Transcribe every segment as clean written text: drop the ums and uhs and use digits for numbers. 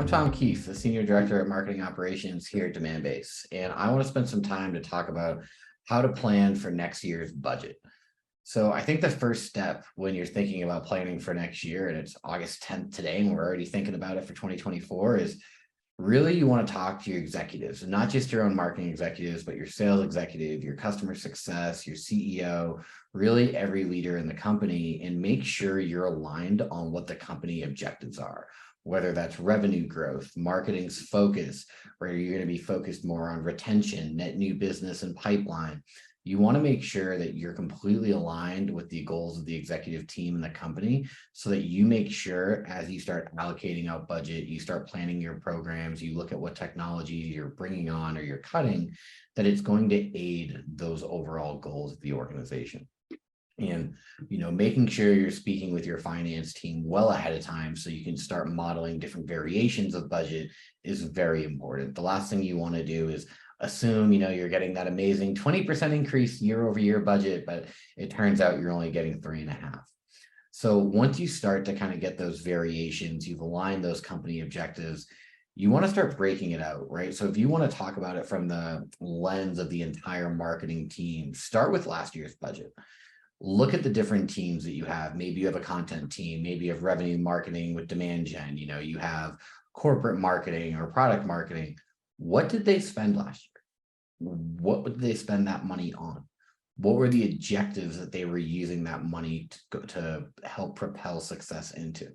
Tom Keefe, the Senior Director of Marketing Operations here at Demandbase, and I want to spend some time to talk about how to plan for next year's budget. So I think the first step when you're thinking about planning for next year, and it's August 10th today, and we're already thinking about it for 2024, is really you want to talk to your executives, and not just your own marketing executives, but your sales executive, your customer success, your CEO, really every leader in the company, and make sure you're aligned on what the company objectives are, whether that's revenue growth, marketing's focus, where you're going to be focused more on retention, net new business, and pipeline. You want to make sure that you're completely aligned with the goals of the executive team and the company so that you make sure as you start allocating out budget, you start planning your programs, you look at what technology you're bringing on or you're cutting, that it's going to aid those overall goals of the organization. And, making sure you're speaking with your finance team well ahead of time so you can start modeling different variations of budget is very important. The last thing you want to do is assume, you're getting that amazing 20% increase year over year budget, but it turns out you're only getting 3.5. So once you start to kind of get those variations, you've aligned those company objectives, you want to start breaking it out, right? So if you want to talk about it from the lens of the entire marketing team, start with last year's budget. Look at the different teams that you have. Maybe you have a content team, maybe you have revenue marketing with demand gen, you have corporate marketing or product marketing. What did they spend last year? What did they spend that money on? What were the objectives that they were using that money to help propel success into?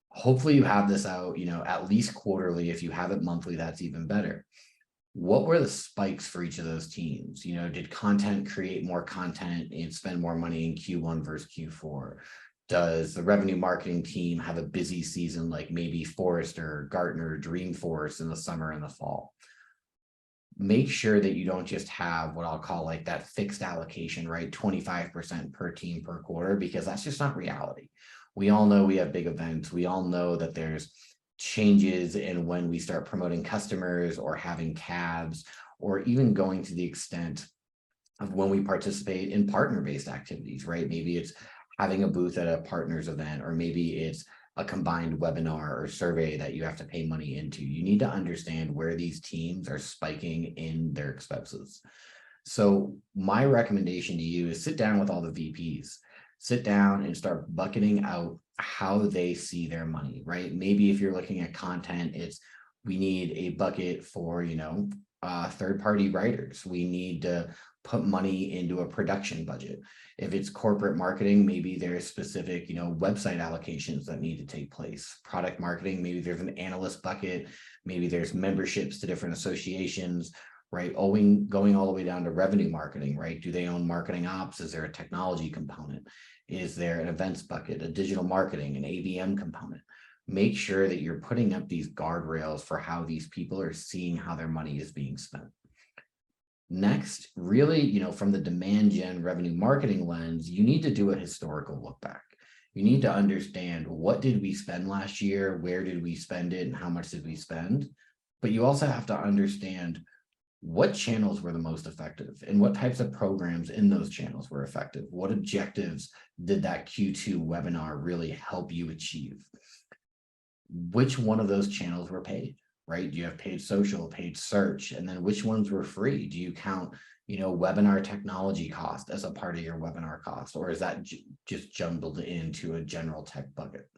Hopefully you have this out, at least quarterly. If you have it monthly, that's even better. What were the spikes for each of those teams? Did content create more content and spend more money in Q1 versus Q4? Does the revenue marketing team have a busy season like maybe Forrester, Gartner, Dreamforce in the summer and the fall? Make sure that you don't just have what I'll call like that fixed allocation, right? 25% per team per quarter, because that's just not reality. We all know we have big events. We all know that there's changes in when we start promoting customers or having cabs, or even going to the extent of when we participate in partner-based activities, right? Maybe it's having a booth at a partner's event, or maybe it's a combined webinar or survey that you have to pay money into. You need to understand where these teams are spiking in their expenses. So my recommendation to you is sit down with all the VPs, sit down and start bucketing out how they see their money, right? Maybe if you're looking at content, we need a bucket for, third-party writers. We need to put money into a production budget. If it's corporate marketing, maybe there's specific, website allocations that need to take place. Product marketing, maybe there's an analyst bucket, maybe there's memberships to different associations, right? Going all the way down to revenue marketing, right? Do they own marketing ops? Is there a technology component? Is there an events bucket, a digital marketing, an ABM component? Make sure that you're putting up these guardrails for how these people are seeing how their money is being spent. Next, really, from the demand gen revenue marketing lens, you need to do a historical look back. You need to understand, what did we spend last year? Where did we spend it? And how much did we spend? But you also have to understand what channels were the most effective and what types of programs in those channels were effective. What objectives did that Q2 webinar really help you achieve? Which one of those channels were paid, right? Do you have paid social, paid search? And then which ones were free? Do you count, webinar technology cost as a part of your webinar cost? Or is that just jumbled into a general tech bucket?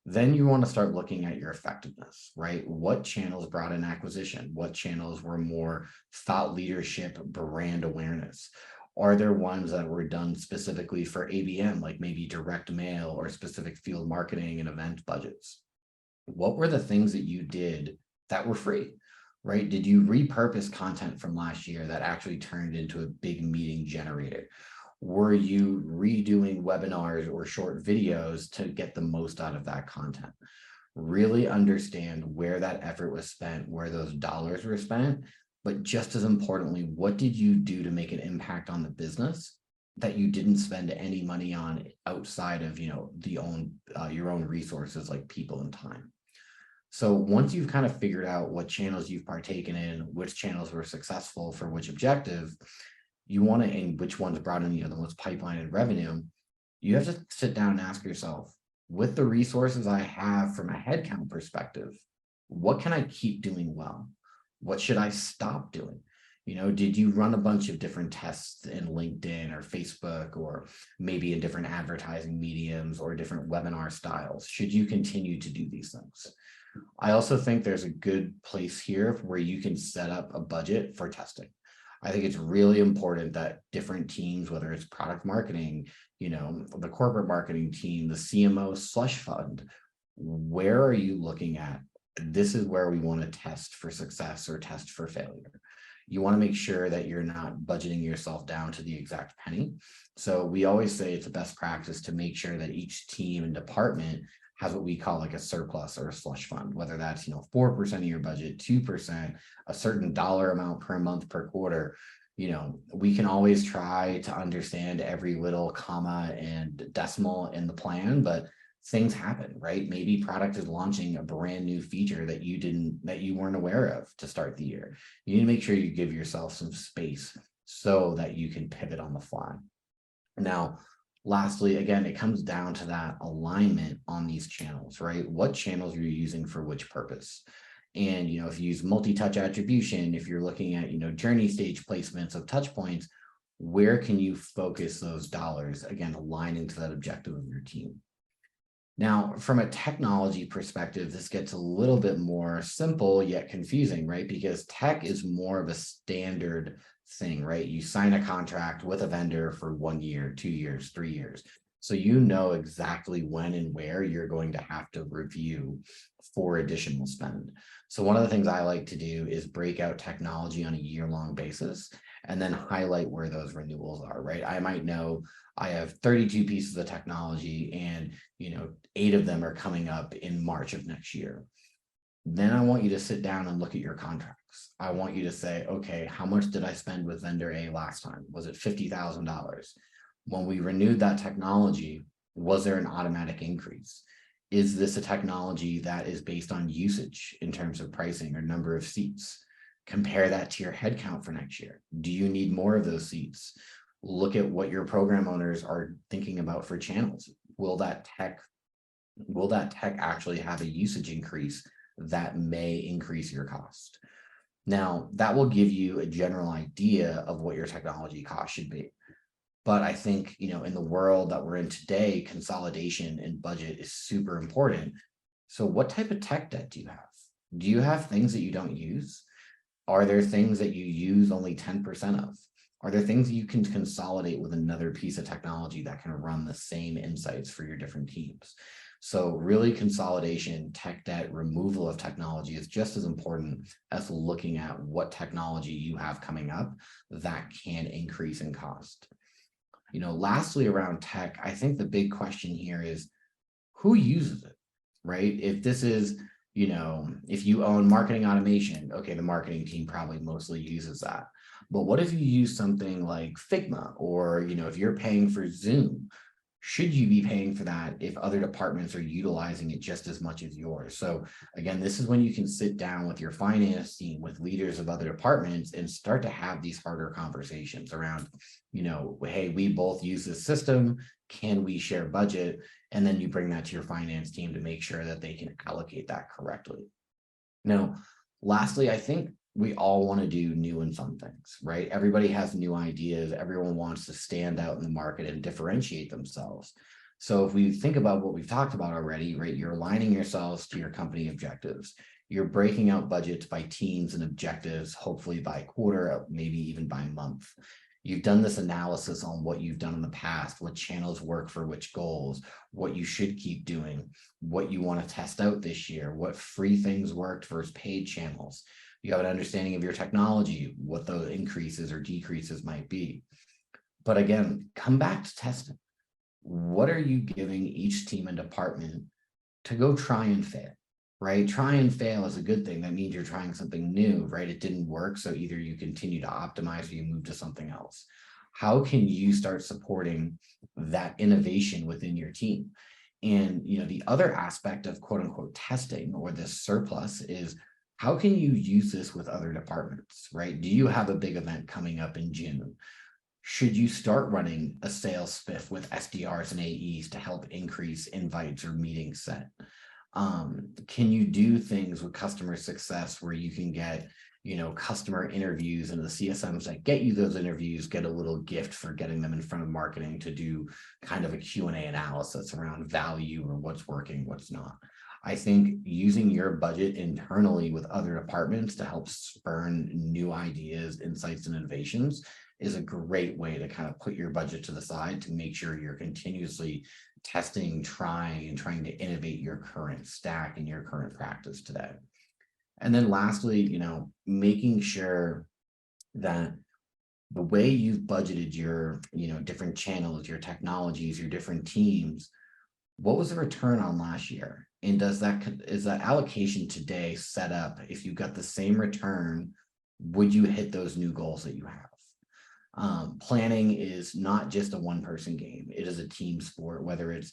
Then you want to start looking at your effectiveness, right? What channels brought in acquisition? What channels were more thought leadership, brand awareness? Are there ones that were done specifically for ABM, like maybe direct mail or specific field marketing and event budgets? What were the things that you did that were free, right? Did you repurpose content from last year that actually turned into a big meeting generator? Were you redoing webinars or short videos to get the most out of that content? Really understand where that effort was spent, where those dollars were spent, but just as importantly, what did you do to make an impact on the business that you didn't spend any money on outside of, your own resources like people and time? So once you've kind of figured out what channels you've partaken in, which channels were successful for which objective, you want to, and which ones brought in, the most pipeline and revenue, you have to sit down and ask yourself, with the resources I have from a headcount perspective, What can I keep doing well? What should I stop doing? Did you run a bunch of different tests in LinkedIn or Facebook, or maybe in different advertising mediums or different webinar styles? Should you continue to do these things? I also think there's a good place here where you can set up a budget for testing. I think it's really important that different teams, whether it's product marketing, the corporate marketing team, the CMO slush fund, where are you looking at? This is where we want to test for success or test for failure. You want to make sure that you're not budgeting yourself down to the exact penny. So we always say it's a best practice to make sure that each team and department has what we call like a surplus or a slush fund, whether that's 4% of your budget, 2%, a certain dollar amount per month per quarter. We can always try to understand every little comma and decimal in the plan, but things happen, right? Maybe product is launching a brand new feature that you weren't aware of to start the year. You need to make sure you give yourself some space so that you can pivot on the fly. Now, lastly, again, it comes down to that alignment on these channels, right? What channels are you using for which purpose? And, if you use multi-touch attribution, if you're looking at, journey stage placements of touch points, where can you focus those dollars, again, aligning to that objective of your team? Now, from a technology perspective, this gets a little bit more simple yet confusing, right? Because tech is more of a standard thing, right? You sign a contract with a vendor for 1 year, 2 years, 3 years. So you know exactly when and where you're going to have to review for additional spend. So one of the things I like to do is break out technology on a year-long basis and then highlight where those renewals are, right? I might know I have 32 pieces of technology and 8 of them are coming up in March of next year. Then I want you to sit down and look at your contracts. I want you to say, okay, how much did I spend with vendor A last time? Was it $50,000? When we renewed that technology, was there an automatic increase? Is this a technology that is based on usage in terms of pricing or number of seats? Compare that to your headcount for next year. Do you need more of those seats? Look at what your program owners are thinking about for channels. Will that tech actually have a usage increase that may increase your cost? Now, that will give you a general idea of what your technology cost should be. But I think, in the world that we're in today, consolidation and budget is super important. So what type of tech debt do you have? Do you have things that you don't use? Are there things that you use only 10% of? Are there things you can consolidate with another piece of technology that can run the same insights for your different teams? So really, consolidation, tech debt, removal of technology is just as important as looking at what technology you have coming up that can increase in cost. Lastly, around tech, I think the big question here is who uses it, right? If this is, if you own marketing automation, okay, the marketing team probably mostly uses that. But what if you use something like Figma, or, if you're paying for Zoom, should you be paying for that if other departments are utilizing it just as much as yours? So again, this is when you can sit down with your finance team, with leaders of other departments, and start to have these harder conversations around, hey, we both use this system. Can we share budget? And then you bring that to your finance team to make sure that they can allocate that correctly. Now, lastly, I think we all want to do new and fun things, right? Everybody has new ideas. Everyone wants to stand out in the market and differentiate themselves. So if we think about what we've talked about already, right, you're aligning yourselves to your company objectives. You're breaking out budgets by teams and objectives, hopefully by quarter, maybe even by month. You've done this analysis on what you've done in the past, what channels work for which goals, what you should keep doing, what you want to test out this year, what free things worked versus paid channels. You have an understanding of your technology, what those increases or decreases might be. But again, come back to testing. What are you giving each team and department to go try and fail, right? Try and fail is a good thing. That means you're trying something new, right? It didn't work, so either you continue to optimize or you move to something else. How can you start supporting that innovation within your team? And, the other aspect of quote unquote testing or this surplus is, how can you use this with other departments, right? Do you have a big event coming up in June? Should you start running a sales spiff with SDRs and AEs to help increase invites or meetings set? Can you do things with customer success where you can get, customer interviews, and the CSMs that get you those interviews get a little gift for getting them in front of marketing to do kind of a Q&A analysis around value or what's working, what's not. I think using your budget internally with other departments to help spurn new ideas, insights, and innovations is a great way to kind of put your budget to the side to make sure you're continuously testing, trying to innovate your current stack and your current practice today. And then lastly, making sure that the way you've budgeted your, different channels, your technologies, your different teams, what was the return on last year? And is that allocation today set up? If you got the same return, would you hit those new goals that you have? Planning is not just a one-person game. It is a team sport, whether it's,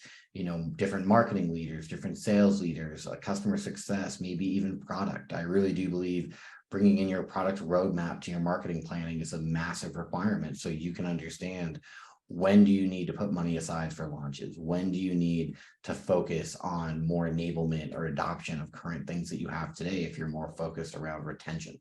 different marketing leaders, different sales leaders, customer success, maybe even product. I really do believe bringing in your product roadmap to your marketing planning is a massive requirement, so you can understand when do you need to put money aside for launches? When do you need to focus on more enablement or adoption of current things that you have today if you're more focused around retention?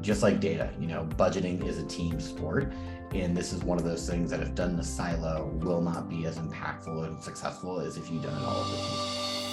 Just like data, budgeting is a team sport. And this is one of those things that if done in a silo will not be as impactful and successful as if you've done it all as a team.